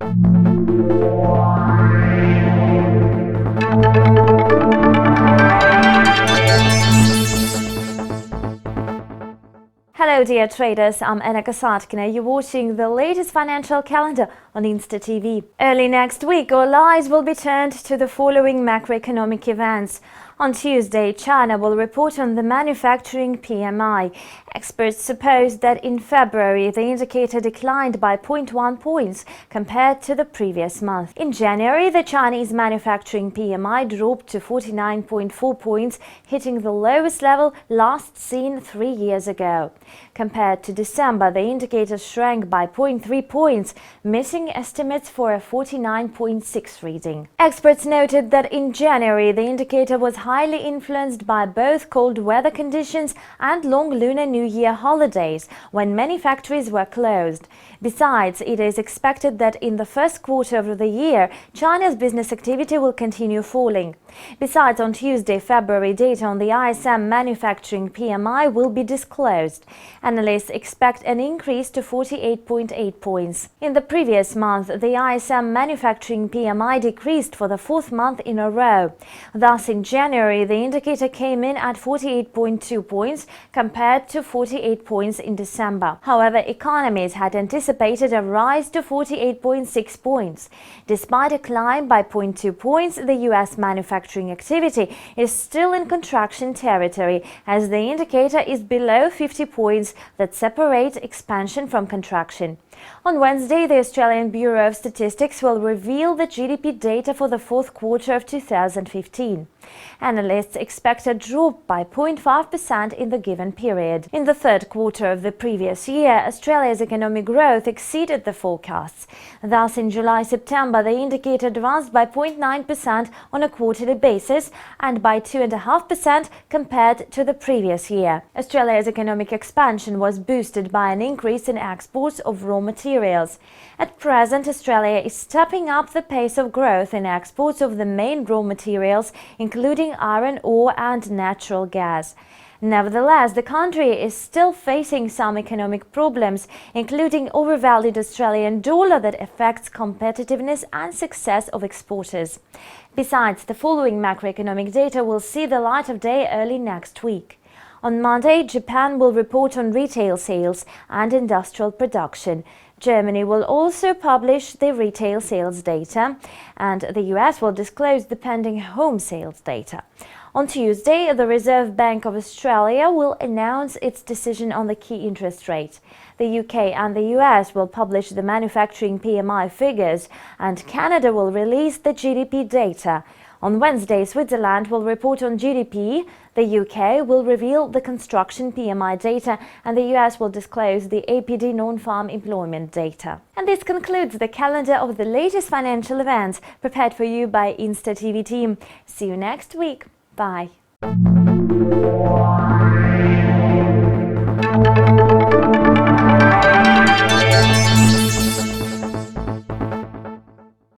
Hello dear traders, I'm Anna Kasatkina. You're watching the latest financial calendar on Insta TV. Early next week, all eyes will be turned to the following macroeconomic events. On Tuesday, China will report on the manufacturing PMI. Experts suppose that in February, the indicator declined by 0.1 points compared to the previous month. In January, the Chinese manufacturing PMI dropped to 49.4 points, hitting the lowest level last seen 3 years ago. Compared to December, the indicator shrank by 0.3 points, missing estimates for a 49.6 reading. Experts noted that in January, the indicator was highly influenced by both cold weather conditions and long Lunar New Year holidays, when many factories were closed. Besides, it is expected that in the first quarter of the year, China's business activity will continue falling. Besides, on Tuesday, February data on the ISM manufacturing PMI will be disclosed. Analysts expect an increase to 48.8 points. In the previous month, the ISM manufacturing PMI decreased for the fourth month in a row. Thus, in January, the indicator came in at 48.2 points compared to 48 points in December. However, economists had anticipated a rise to 48.6 points. Despite a climb by 0.2 points, the U.S. manufacturing activity is still in contraction territory, as the indicator is below 50 points that separate expansion from contraction. On Wednesday, the Australian Bureau of Statistics will reveal the GDP data for the fourth quarter of 2015. Analysts expect a drop by 0.5% in the given period. In the third quarter of the previous year, Australia's economic growth exceeded the forecasts. Thus, in July-September, the indicator advanced by 0.9% on a quarterly basis and by 2.5% compared to the previous year. Australia's economic expansion was boosted by an increase in exports of raw materials. At present, Australia is stepping up the pace of growth in exports of the main raw materials, including iron ore and natural gas. Nevertheless, the country is still facing some economic problems, including overvalued Australian dollar that affects competitiveness and success of exporters. Besides, the following macroeconomic data will see the light of day early next week. On Monday, Japan will report on retail sales and industrial production. Germany will also publish the retail sales data, and the US will disclose the pending home sales data. On Tuesday, the Reserve Bank of Australia will announce its decision on the key interest rate. The UK and the US will publish the manufacturing PMI figures, and Canada will release the GDP data. On Wednesday, Switzerland will report on GDP, the UK will reveal the construction PMI data, and the US will disclose the APD non-farm employment data. And this concludes the calendar of the latest financial events prepared for you by Insta TV team. See you next week. Bye.